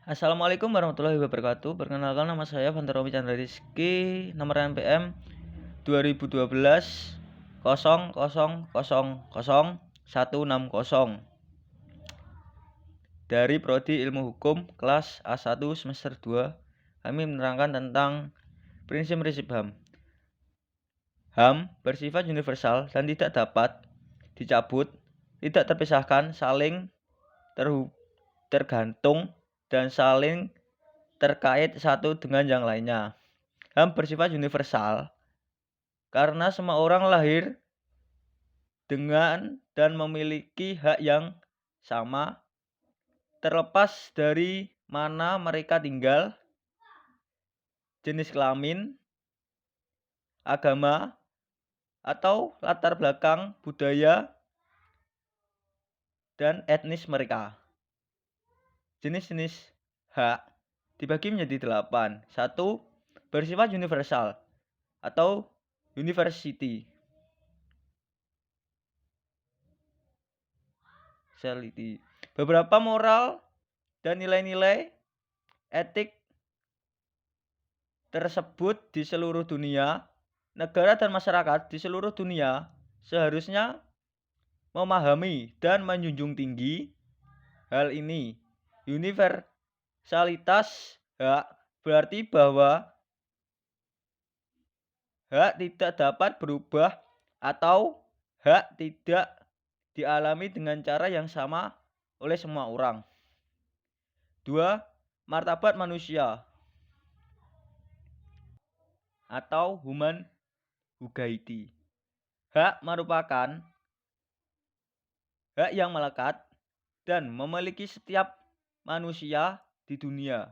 Assalamualaikum warahmatullahi wabarakatuh. Perkenalkan, nama saya Vantar Romi Chandra Rizky, nomor NPM 2012 000160 dari Prodi Ilmu Hukum kelas A1 semester 2. Kami menerangkan tentang prinsip-prinsip HAM. HAM bersifat universal dan tidak dapat dicabut, tidak terpisahkan, saling tergantung dan saling terkait satu dengan yang lainnya. HAM bersifat universal karena semua orang lahir dengan dan memiliki hak yang sama, terlepas dari mana mereka tinggal, jenis kelamin, agama, atau latar belakang budaya dan etnis mereka. Jenis-jenis hak dibagi menjadi 8. 1. Bersifat universal atau university. Beberapa moral dan nilai-nilai etik tersebut di seluruh dunia, negara dan masyarakat di seluruh dunia seharusnya memahami dan menjunjung tinggi hal ini. Universalitas hak berarti bahwa hak tidak dapat berubah atau hak tidak dialami dengan cara yang sama oleh semua orang. 2. Martabat manusia atau human humanity. Hak merupakan hak yang melekat dan memiliki setiap manusia di dunia.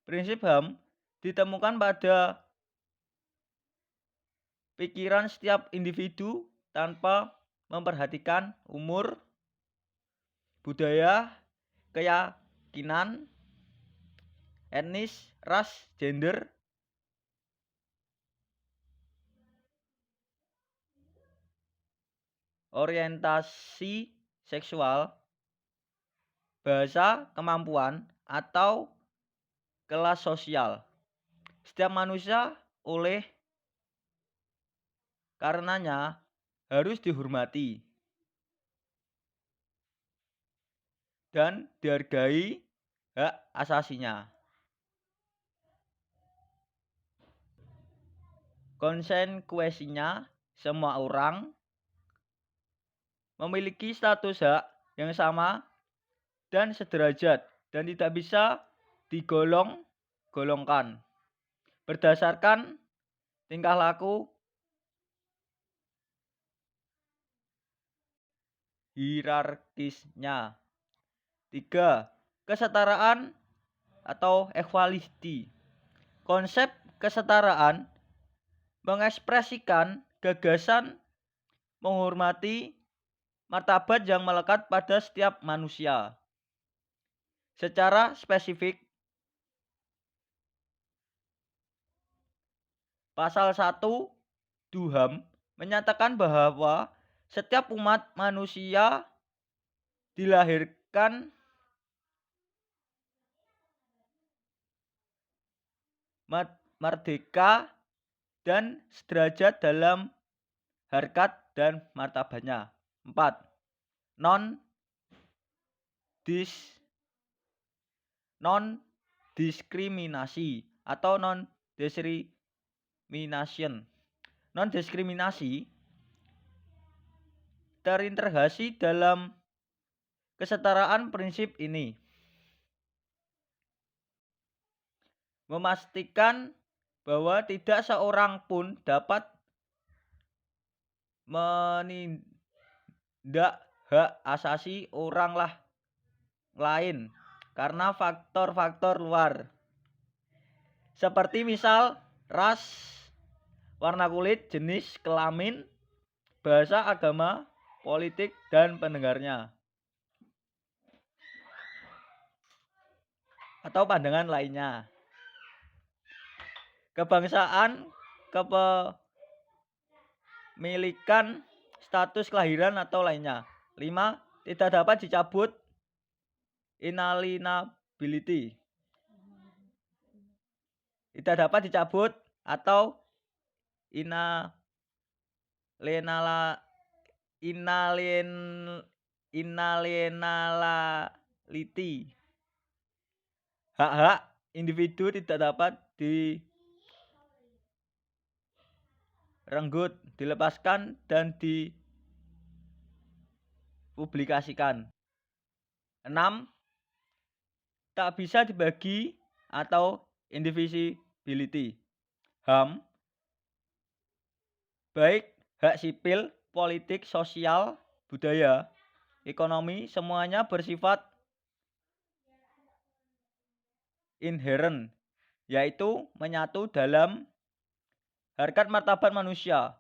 Prinsip HAM ditemukan pada pikiran setiap individu tanpa memperhatikan umur, budaya, keyakinan, etnis, ras, gender, orientasi seksual, bahasa, kemampuan, atau kelas sosial. Setiap manusia oleh karenanya harus dihormati dan dihargai hak asasinya. Konsekuensinya, semua orang memiliki status hak yang sama dan sederajat dan tidak bisa digolongkan berdasarkan tingkah laku, hierarkisnya. 3. Kesetaraan atau equality. Konsep kesetaraan mengekspresikan gagasan menghormati martabat yang melekat pada setiap manusia. Secara spesifik, Pasal 1 DUHAM menyatakan bahwa setiap umat manusia dilahirkan merdeka dan sederajat dalam harkat dan martabatnya. 4. Non-diskriminasi atau non-discrimination. Non-diskriminasi terintegrasi dalam kesetaraan. Prinsip ini memastikan bahwa tidak seorang pun dapat menindak hak asasi orang lain karena faktor-faktor luar, seperti misal ras, warna kulit, jenis kelamin, bahasa, agama, politik, dan pendengarnya, atau pandangan lainnya, kebangsaan, kepemilikan, status kelahiran, atau lainnya. 5. Tidak dapat dicabut, indivisibility. Tidak dapat dicabut atau inalienability. Hak-hak individu tidak dapat direnggut, dilepaskan, dan dipublikasikan. 6. Tak bisa dibagi atau indivisibility. HAM, baik hak sipil, politik, sosial, budaya, ekonomi, semuanya bersifat inherent, yaitu menyatu dalam harkat martabat manusia.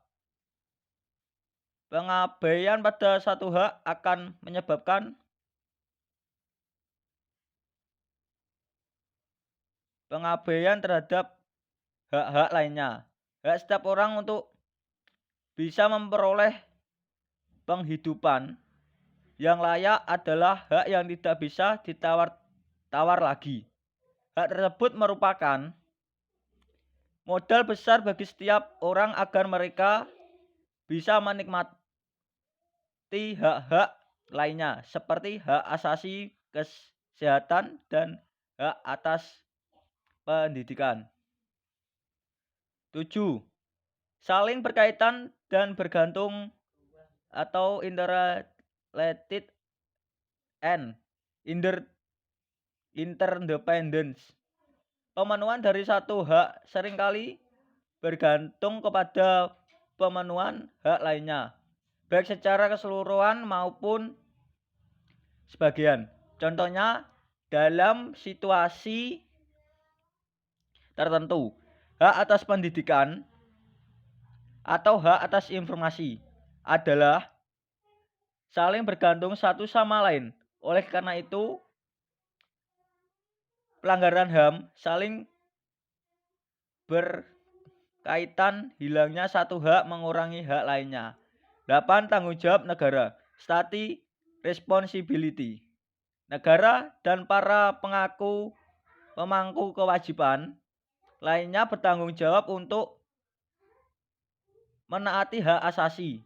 Pengabaian pada satu hak akan menyebabkan pengabaian terhadap hak-hak lainnya. Hak setiap orang untuk bisa memperoleh penghidupan yang layak adalah hak yang tidak bisa ditawar-tawar lagi. Hak tersebut merupakan modal besar bagi setiap orang agar mereka bisa menikmati hak-hak lainnya seperti hak asasi kesehatan dan hak atas pendidikan. 7. Saling berkaitan dan bergantung atau interrelated and interdependence. Pemenuhan dari satu hak seringkali bergantung kepada pemenuhan hak lainnya, baik secara keseluruhan maupun sebagian. Contohnya dalam situasi tertentu, hak atas pendidikan atau hak atas informasi adalah saling bergantung satu sama lain. Oleh karena itu, pelanggaran HAM saling berkaitan, hilangnya satu hak mengurangi hak lainnya. 8. Tanggung jawab negara, state responsibility. Negara dan para pemangku kewajiban lainnya bertanggung jawab untuk menaati hak asasi.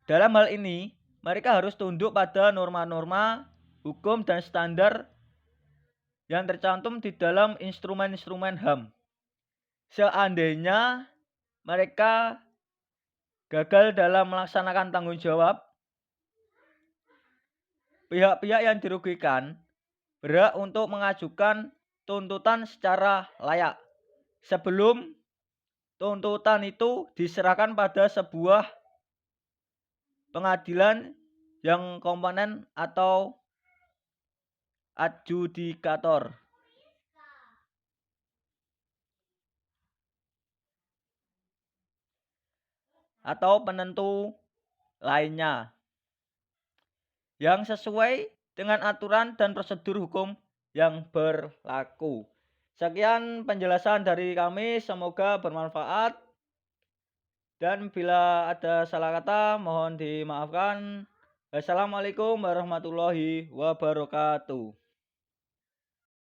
Dalam hal ini, mereka harus tunduk pada norma-norma hukum dan standar yang tercantum di dalam instrumen-instrumen HAM. Seandainya mereka gagal dalam melaksanakan tanggung jawab, pihak-pihak yang dirugikan berhak untuk mengajukan tuntutan secara layak sebelum tuntutan itu diserahkan pada sebuah pengadilan yang kompeten atau adjudikator atau penentu lainnya yang sesuai dengan aturan dan prosedur hukum yang berlaku. Sekian penjelasan dari kami, semoga bermanfaat. Dan bila ada salah kata, mohon dimaafkan. Wassalamualaikum warahmatullahi wabarakatuh.